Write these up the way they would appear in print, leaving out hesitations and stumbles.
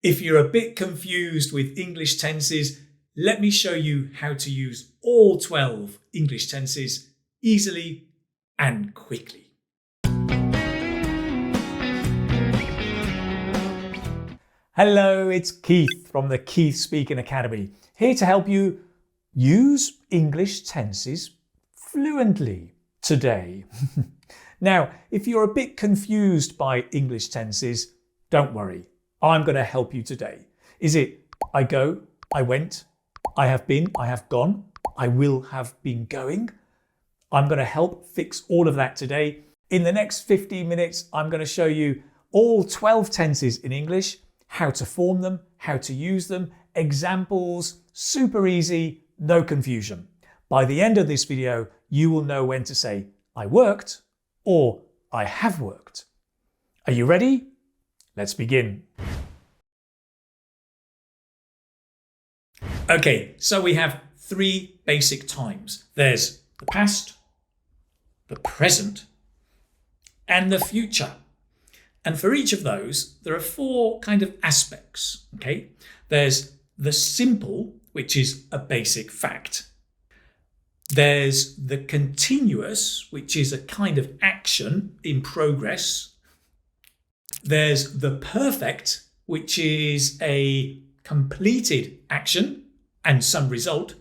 If you're a bit confused with English tenses, let me show you how to use all 12 English tenses easily and quickly. Hello, it's Keith from the Keith Speaking Academy, here to help you use English tenses fluently today. Now, if you're a bit confused by English tenses, don't worry. I'm going to help you today. Is it I go, I went, I have been, I have gone, I will have been going? I'm going to help fix all of that today. In the next 15 minutes, I'm going to show you all 12 tenses in English, how to form them, how to use them, examples, super easy, no confusion. By the end of this video, you will know when to say I worked or I have worked. Are you ready? Let's begin. Okay, so we have three basic times. There's the past, the present, and the future. And for each of those, there are four kind of aspects, okay? There's the simple, which is a basic fact. There's the continuous, which is a kind of action in progress. There's the perfect, which is a completed action and some result.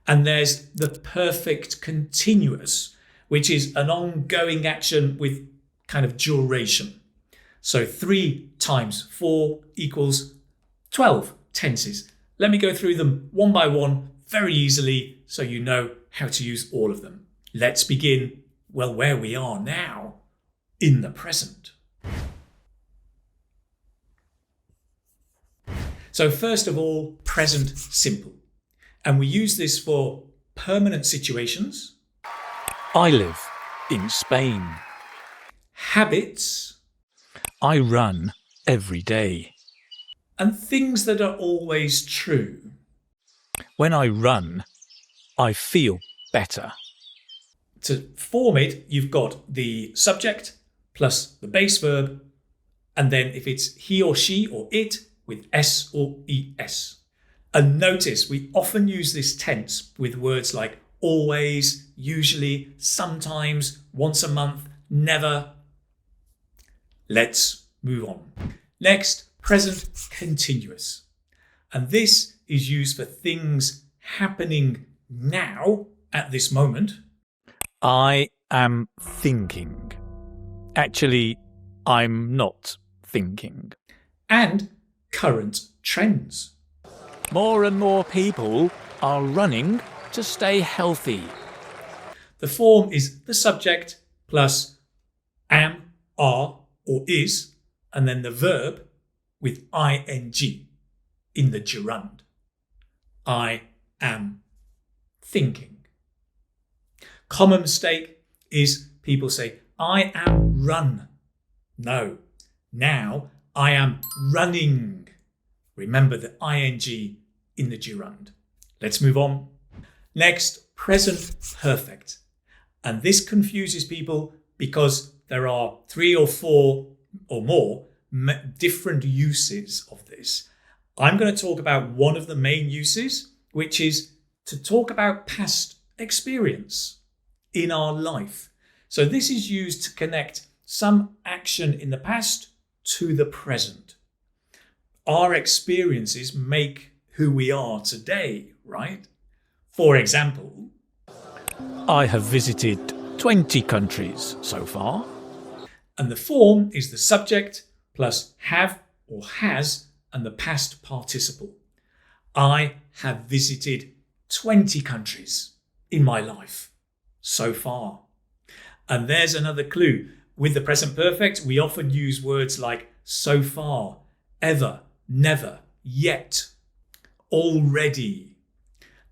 And there's the perfect continuous, which is an ongoing action with kind of duration. So 3 times 4 equals 12 tenses. Let me go through them one by one very easily so you know how to use all of them. Let's begin, well, where we are now, in the present. So first of all, present simple. And we use this for permanent situations. I live in Spain. Habits. I run every day. And things that are always true. When I run, I feel better. To form it, you've got the subject plus the base verb, and then if it's he or she or it, with S or ES. And notice we often use this tense with words like always, usually, sometimes, once a month, never. Let's move on. Next, present continuous. And this is used for things happening now at this moment. I am thinking. Actually, I'm not thinking. And current trends. More and more people are running to stay healthy. The form is the subject plus am, are, or is, and then the verb with ing in the gerund. I am thinking. Common mistake is people say, I am run. No, now I am running. Remember the ing in the gerund. Let's move on. Next, present perfect. And this confuses people because there are 3 or 4 or more different uses of this. I'm going to talk about one of the main uses, which is to talk about past experience in our life. So this is used to connect some action in the past to the present. Our experiences make who we are today, right? For example, I have visited 20 countries so far. And the form is the subject plus have or has and the past participle. I have visited 20 countries in my life so far. And there's another clue. With the present perfect, we often use words like so far, ever, never, yet, already.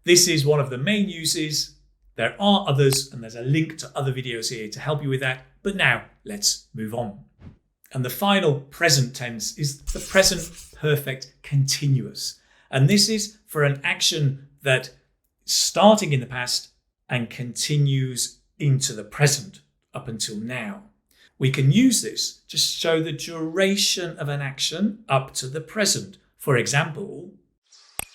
This is one of the main uses. There are others, and there's a link to other videos here to help you with that. But now let's move on. And the final present tense is the present perfect continuous. And this is for an action that starting in the past and continues into the present up until now. We can use this to show the duration of an action up to the present. For example,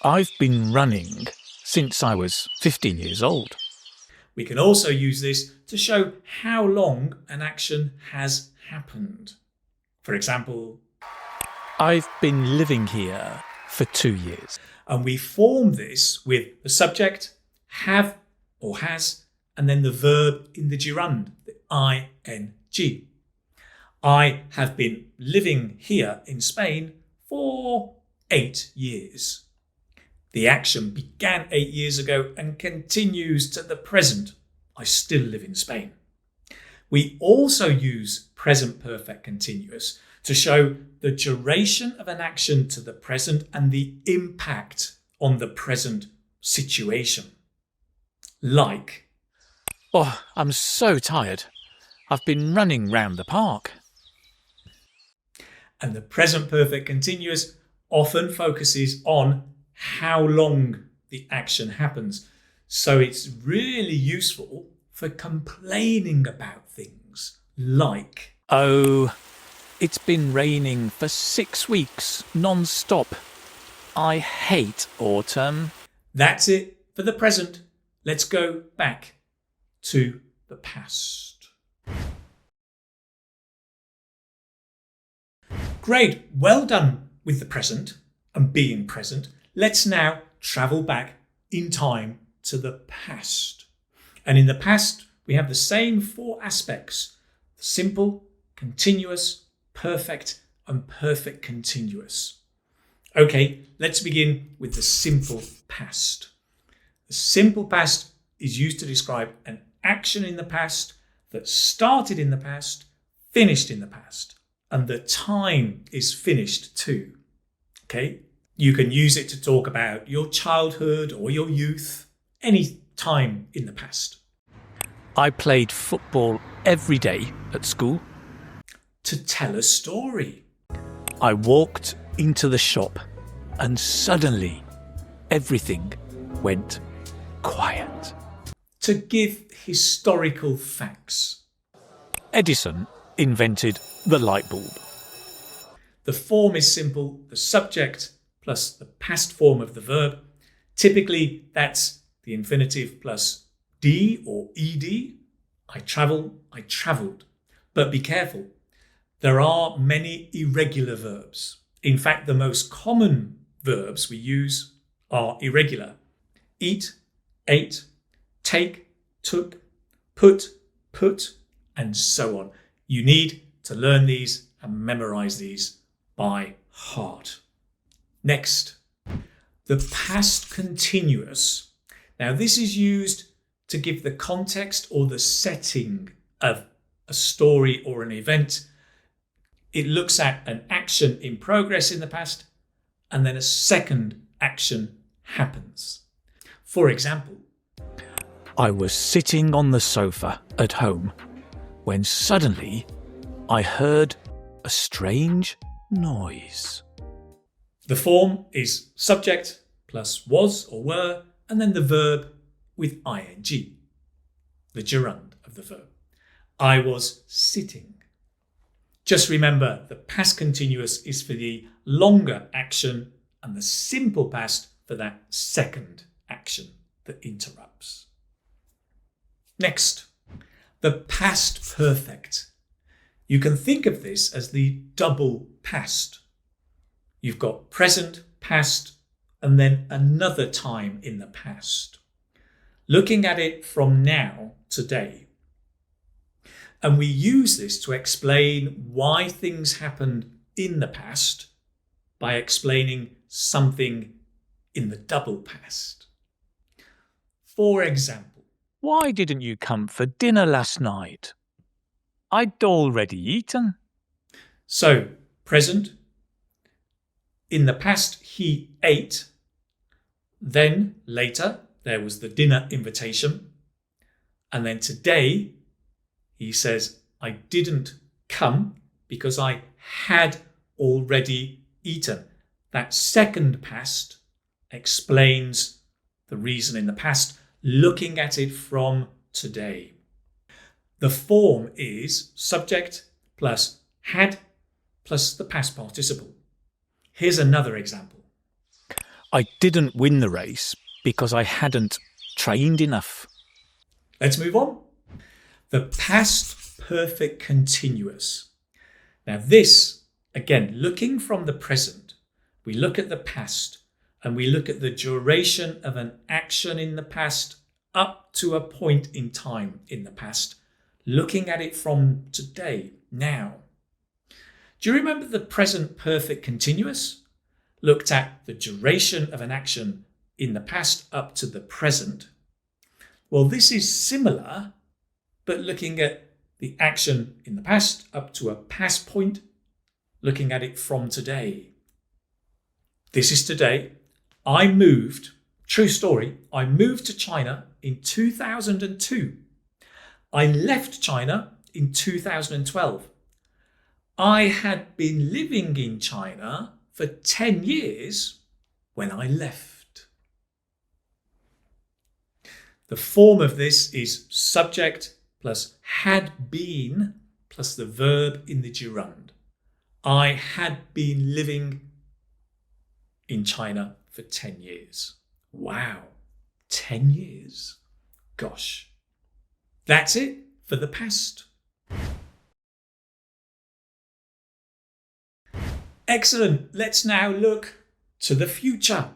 I've been running since I was 15 years old. we can also use this to show how long an action has happened. For example, I've been living here for 2 years. and we form this with the subject, have or has, and then the verb in the gerund, the ing. I have been living here in Spain for 8 years. The action began 8 years ago and continues to the present. I still live in Spain. We also use present perfect continuous to show the duration of an action to the present and the impact on the present situation. Like, Oh, I'm so tired. I've been running round the park. and the present perfect continuous often focuses on how long the action happens. So it's really useful for complaining about things like, Oh, it's been raining for 6 weeks non-stop. I hate autumn. that's it for the present. Let's go back to the past. Great, well done with the present and being present. Let's now travel back in time to the past. And in the past, we have the same 4 aspects: the simple, continuous, perfect, and perfect continuous. Okay, let's begin with the simple past. The simple past is used to describe an action in the past that started in the past, finished in the past, and the time is finished too. Okay? You can use it to talk about your childhood or your youth, any time in the past. I played football every day at school. To tell a story. I walked into the shop and suddenly everything went quiet. To give historical facts. Edison invented the light bulb. The form is simple, the subject plus the past form of the verb. Typically, that's the infinitive plus d or ed. I travel, I travelled. But be careful, there are many irregular verbs. In fact, the most common verbs we use are irregular. Eat, ate, take, took, put, and so on. You need to learn these and memorize these by heart. Next, the past continuous. Now, this is used to give the context or the setting of a story or an event. It looks at an action in progress in the past, and then a second action happens. For example, I was sitting on the sofa at home when suddenly I heard a strange noise. the form is subject plus was or were, and then the verb with ing, the gerund of the verb. I was sitting. Just remember, the past continuous is for the longer action and the simple past for that second action that interrupts. Next, the past perfect. You can think of this as the double past. You've got present, past, and then another time in the past. Looking at it from now, today. And we use this to explain why things happened in the past by explaining something in the double past. For example, Why didn't you come for dinner last night? I'd already eaten. so present, in the past he ate, then later there was the dinner invitation, and then today he says, I didn't come because I had already eaten. That second past explains the reason in the past, looking at it from today. The form is subject plus had plus the past participle. Here's another example. I didn't win the race because I hadn't trained enough. Let's move on. The past perfect continuous. Now this, again, looking from the present, we look at the past and we look at the duration of an action in the past up to a point in time in the past, looking at it from today, now. Do you remember the present perfect continuous? Looked at the duration of an action in the past up to the present. Well, this is similar, but looking at the action in the past up to a past point, looking at it from today. This is today. I moved, true story, I moved to China in 2002. I left China in 2012. I had been living in China for 10 years when I left. The form of this is subject plus had been plus the verb in the gerund. I had been living in China for 10 years. Wow, 10 years. Gosh. That's it for the past. Excellent. Let's now look to the future.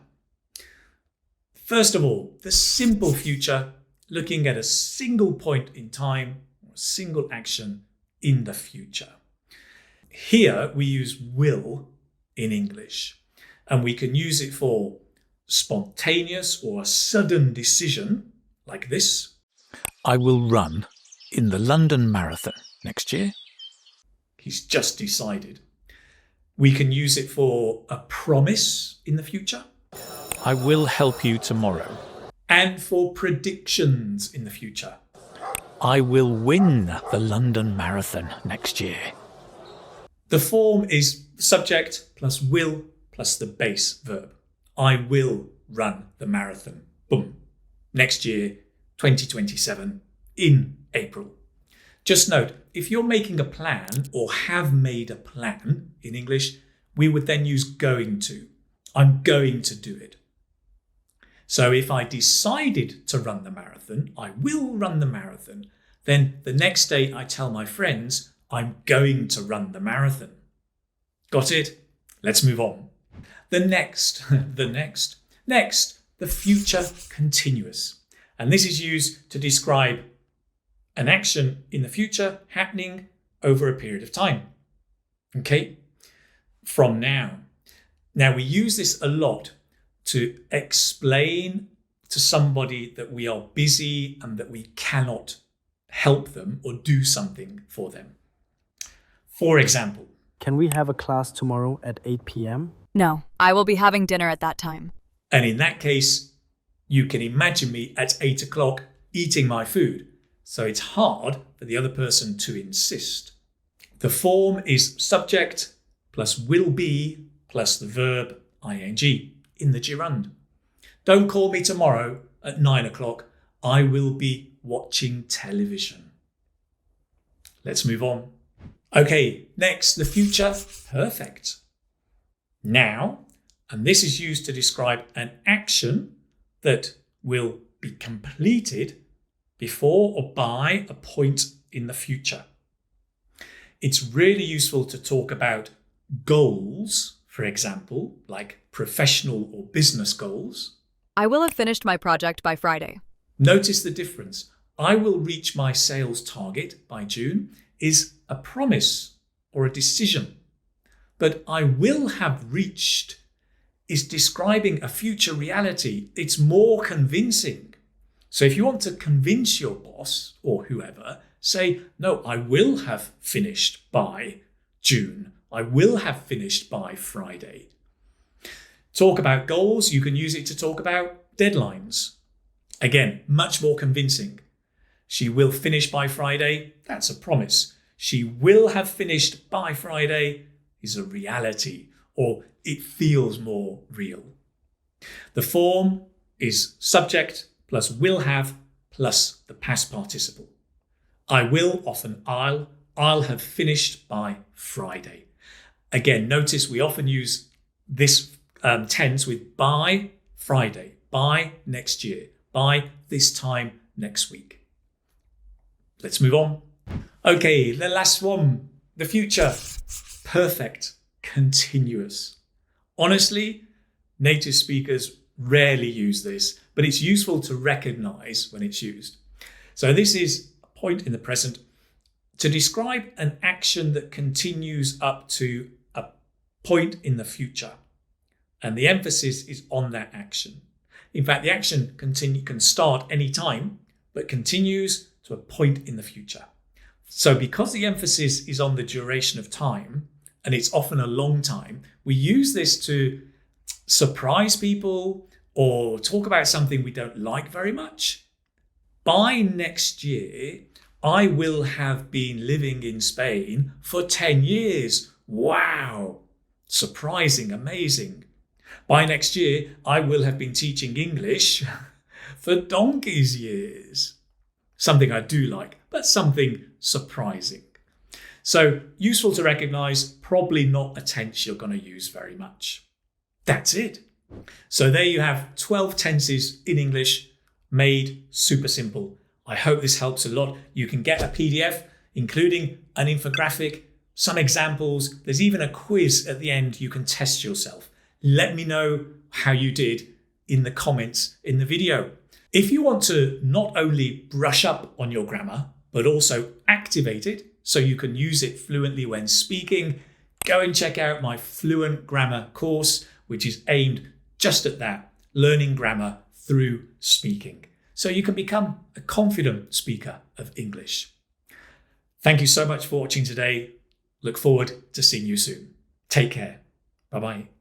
First of all, the simple future, looking at a single point in time or a single action in the future. Here we use will in English, and we can use it for spontaneous or a sudden decision like this. I will run in the London Marathon next year. He's just decided. We can use it for a promise in the future. I will help you tomorrow. And for predictions in the future. I will win the London Marathon next year. The form is subject plus will plus the base verb. I will run the marathon. Boom. Next year, 2027, in April. Just note, if you're making a plan or have made a plan in English, we would then use going to. I'm going to do it. So if I decided to run the marathon, I will run the marathon. Then the next day I tell my friends, I'm going to run the marathon. Got it? Let's move on. The next, the future continuous. And this is used to describe an action in the future happening over a period of time. Okay? From now. Now we use this a lot to explain to somebody that we are busy and that we cannot help them or do something for them. For example, can we have a class tomorrow at 8 p.m.? No, I will be having dinner at that time. And in that case, you can imagine me at 8 o'clock eating my food. So it's hard for the other person to insist. The form is subject plus will be plus the verb ing in the gerund. Don't call me tomorrow at 9 o'clock. I will be watching television. Let's move on. Okay, next, the future perfect. Now, and this is used to describe an action that will be completed before or by a point in the future. It's really useful to talk about goals, for example, like professional or business goals. I will have finished my project by Friday. Notice the difference. I will reach my sales target by June is a promise or a decision. But I will have reached is describing a future reality. It's more convincing. So if you want to convince your boss or whoever, say, no, I will have finished by June. I will have finished by Friday. Talk about goals. You can use it to talk about deadlines. Again, much more convincing. She will finish by Friday. That's a promise. She will have finished by Friday is a reality, or it feels more real. The form is subject plus will have plus the past participle. I will, often I'll have finished by Friday. Again, notice we often use this tense with by Friday, by next year, by this time next week. Let's move on. Okay, the last one, the future. Perfect, continuous. Honestly, native speakers rarely use this, but it's useful to recognize when it's used. So this is a point in the present to describe an action that continues up to a point in the future. And the emphasis is on that action. In fact, the action can start any time, but continues to a point in the future. So because the emphasis is on the duration of time, and it's often a long time, we use this to surprise people or talk about something we don't like very much. By next year, I will have been living in Spain for 10 years. Wow! Surprising, amazing. By next year, I will have been teaching English for donkey's years. Something I do like, but something surprising. So useful to recognize, probably not a tense you're going to use very much. That's it. So there you have 12 tenses in English made super simple. I hope this helps a lot. You can get a PDF, including an infographic, some examples. There's even a quiz at the end you can test yourself. Let me know how you did in the comments in the video. If you want to not only brush up on your grammar, but also activate it so you can use it fluently when speaking, go and check out my Fluent Grammar course, which is aimed just at that, learning grammar through speaking, so you can become a confident speaker of English. Thank you so much for watching today. Look forward to seeing you soon. Take care. Bye-bye.